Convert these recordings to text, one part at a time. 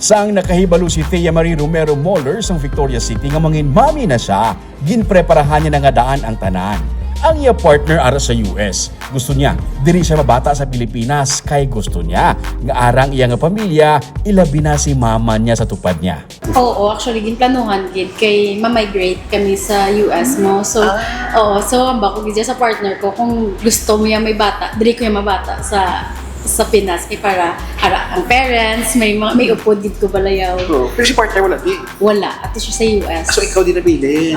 Sang nakahibalo si Thea Marie Romero Moller sa Victoria City nga mangin mami na siya, ginpreparahan niya na nga daan ang tanan. Ang iya partner ara sa US. Gusto niya, diri siya mabata sa Pilipinas kay gusto niya. Nga arang iya nga pamilya, ilabi na si mama niya sa tupad niya. Oo, actually ginplanuhan gid kay ma-migrate kami sa US mo. So, ang bako gid sa partner ko kung gusto mo may bata, diri ko mabata sa Pinas kay para hara ang parents, may upod gid ko balayaw. Pero si partner wala di? Wala, at siya sa US. So ikaw din nabili?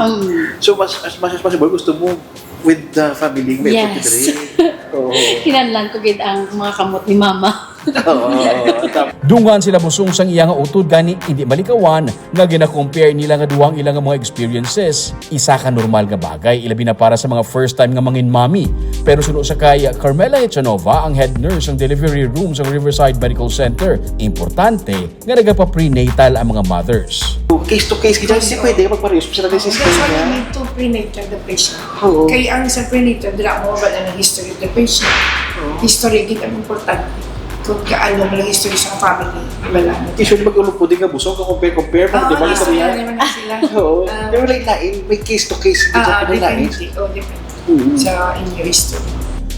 So as much as possible gusto mo with the family may upod Yes. Oh. Kinahanglan ko gid ang mga kamot ni mama. Dungan sila busong sang iya nga utod gani hindi malikawan nga gina-compare nila nga duwang ilang mga experiences. Isa ka normal nga bagay ilabi na para sa mga first time nga mangin mommy. Pero suno sa kay Carmela Echanova ang head nurse ng delivery room sa Riverside Medical Center. Importante nga nagapa-prenatal ang mga mothers. Case to case, kasi pwede magparehas sa disease That's why you need to prenatal the patient. Kaya ang sa prenatal, dila mo ba na history of the patient. History, gid ang importante. Kung kaano mo lang history sa family, wala na. Usually mag-ulog po din ka busog, compare, di ba history yan? naman na sila. Oo. Di ba like nain, may case to case dito po na nain. Depende. Sa inyo history.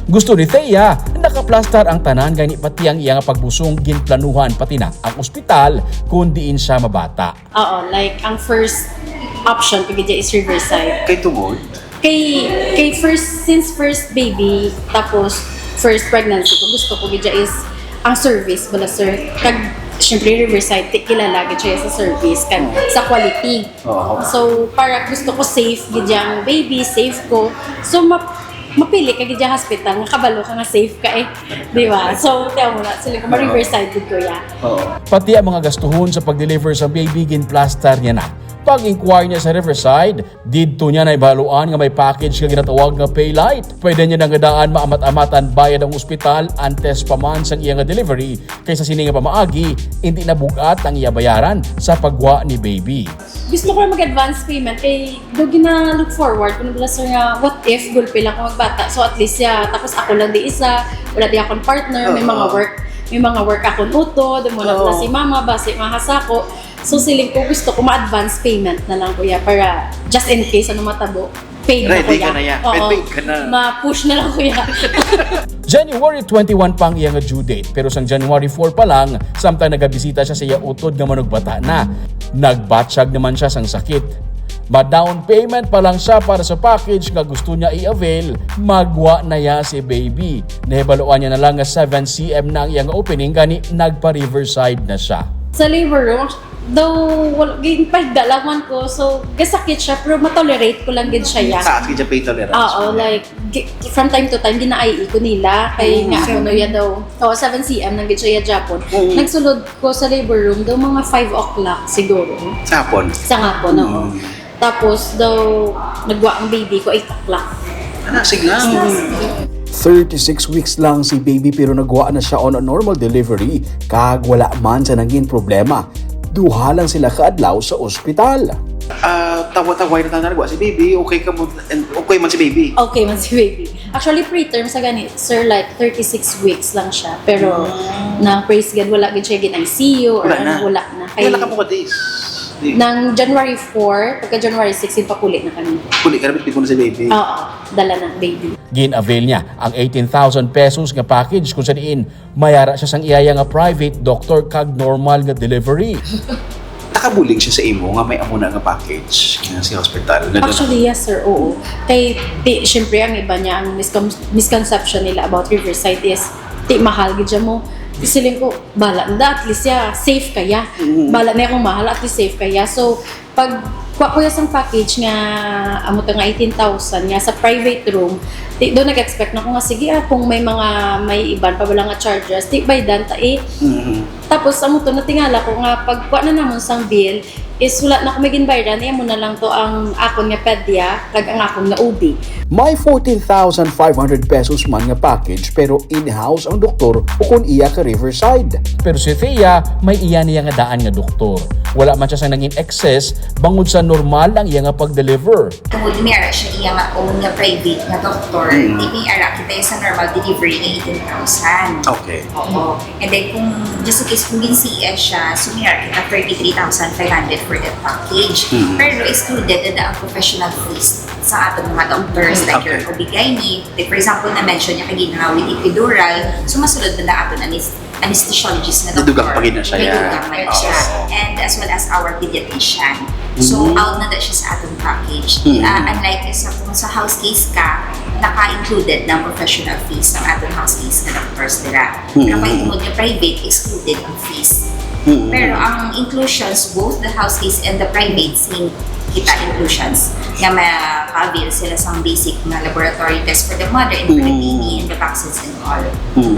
Gusto ni Thea, nakaplastar ang tanan gani pati ang iya nga pagbusong ginplanuhan pati na ang ospital kung diin siya mabata. Oo, like ang first option pagid is Riverside. Kay tungod? Kay since first baby tapos first pregnancy ko gusto ko gid is ang service bala sir kag syempre Riverside kilala gid siya sa service kag sa quality. So para gusto ko safe gid ang baby, safe ko. So mapili ka gid sa hospital nga kabalo ka nga safe ka di ba? So tiyaw mo na sila ko Riverside gid ko ya. Pati ang mga gastuhon sa pag-deliver sa baby ginplaster niya na. Pag-inquire niya sa Riverside, didto niya na ibaluan nga may package nga ginatawag nga pay light. Pwede niya nang gadaan maamat-amatan bayad ang ospital antes pa man sang iya nga delivery kaysa sini nga pamaagi hindi na bugat ang iya bayaran sa pagwa ni baby. Gusto ko na mag-advance payment kay do gina look forward kung bala sir nga what if gulpi lang ko magbata so at least tapos ako lang di isa wala di akong partner may mga work akong uto mo na si mama basi mahasako. So siling ko gusto ko ma-advance payment na lang kuya para just in case ano matabo. Paid na kuya. Paid ka na. Ma-push na lang kuya. January 21 pang iya nga due date pero sang January 4 pa lang samtang nagabisita siya sa iya utod nga manugbata na. Nagbatsyag naman siya sang sakit. Ma-down payment pa lang siya para sa package nga gusto niya i-avail, magwa na ya si baby. Nahibaluan niya na lang nga 7 cm na ang iyang opening gani nagpa-Riverside na siya. Sa labor room, though pagdalaman ko, so gasakit siya pero matolerate ko lang gid siya ya. Sa akin dyan pay tolerance. Oo, like from time to time gina-IE ko nila kay nga ano ya daw. 7 cm nang gid siya Japon. Nagsulod ko sa labor room daw mga 5 o'clock siguro. Sa hapon? Sa hapon, oo. Tapos daw nagwa ang baby ko 8 o'clock. Siglang. 36 weeks lang si baby pero nagawa na siya on a normal delivery kag wala man sa naging problema. Duha lang sila kaadlaw sa ospital. Tawa-taway na nagawa si baby, okay man si baby. Okay man si baby. Actually preterm sa ganit, sir, like 36 weeks lang siya. Pero na praise God wala gid siya gin-ICU or wala na. Kaya ka mo ka days. Nang January 4, pagka January 6, pakulit na kami. Kulit ka na bitbit mo na si baby. Oo, dala na baby. Gin-avail niya ang 18,000 pesos nga package kung saan mayara siya sang iyaya nga private doctor kag normal nga delivery. Nakabulig siya sa imo nga may amo na nga package nga si hospital. Actually, yes sir, oo. Kay, syempre ang iba niya, ang misconception nila about Riverside is, mahal gid mo. Isiling ko, bala na, at least safe kaya. Bala na akong mahal, at least safe kaya. So, pag kuya sang package nga, amo nga 18,000 nga sa private room, doon nag-expect na ko nga, sige kung may iban pa wala nga charges, by dan Tapos, amo to, natingala ko nga, pag kuha na namon sang bill, is wala na kung may ginbayran, mo na lang to ang akon nga pedya, kag ang akong nga OB. May 14,500 pesos man nga package pero in-house ang doktor o kung iya ka Riverside. Pero si Thea, may iya niya nga daan nga doktor. Wala man siya sa naging excess, bangod sa normal ang iya nga pag-deliver. Tungod may ara siya iya nga own nga private nga doktor, di may ara kita sa normal delivery nga 18,000. Okay. Oo. And then kung just in case kung gin-CS siya, sumira kita 33,500 for that package. Pero excluded na ang professional fees sa atong mga doctors like Okay. your OB-GYN. Like for example, na-mention niya kagina nga with epidural, sumasunod na aton anesthesiologist na May doktor. dugang pa rin na siya, May yeah. dugang man siya. And as well as our pediatrician. So, out na siya sa atong package. Unlike sa kung sa house case ka, naka-included ng professional fees ng atong house case na doctors nila. Kapag tungod yung private, excluded ang fees. Pero ang inclusions, both the house case and the private, same kita inclusions nga ma-avail sila sa basic na laboratory test for the mother and for the baby and the vaccines and all.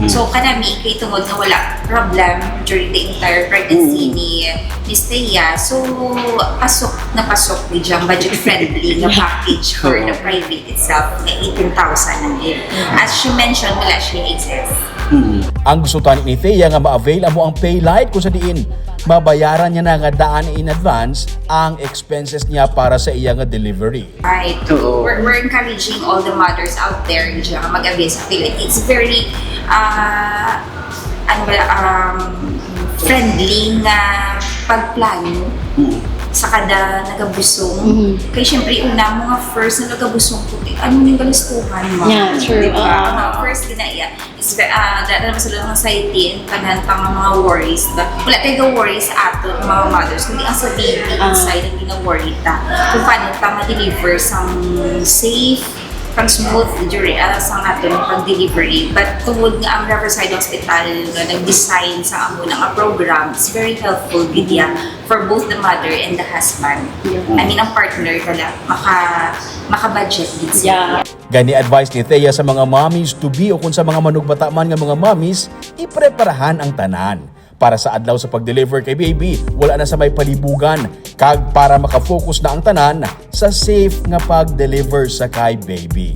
So kanami kay tungod nga wala problem during the entire pregnancy ni Miss Thea. So pasok ni diyang budget friendly nga package for the private itself nga 18,000 ang din. As she mentioned, wala siya excess. Ang gusto tani ni Thea nga ma-avail amo ang pay light kung sa diin mabayaran niya na nga daan in advance ang expenses niya para sa iya nga delivery. Right. Oo. We're encouraging all the mothers out there na mag-avail sa PhilHealth. It's very friendly na pagplano sa kada nagabusong. Kaya syempre, una mga first na nagabusong ko, ano yung galustuhan mo? Yeah, true. Diba? First ginaya is dahil naman sa lang anxiety and kanan pang mga worries. Wala tayo worries sa ato mga mothers, kundi ang sa baby inside ang gina-worry ta. Kung paano ta ma-deliver sang safe, pang smooth during sa ato ng pag-delivery. But tungod nga ang Riverside Hospital nga nag-design sa amo ng program, it's very helpful gidya for both the mother and the husband. I mean, ang partner pala, maka-budget din sila. Gani advice ni Thea sa mga mommies to be o kung sa mga manugbata man nga mga mommies, ipreparahan ang tanan. Para sa adlaw sa pag-deliver kay baby, wala na sa may palibugan. Kag para makafocus na ang tanan sa safe nga pag-deliver sa kay baby.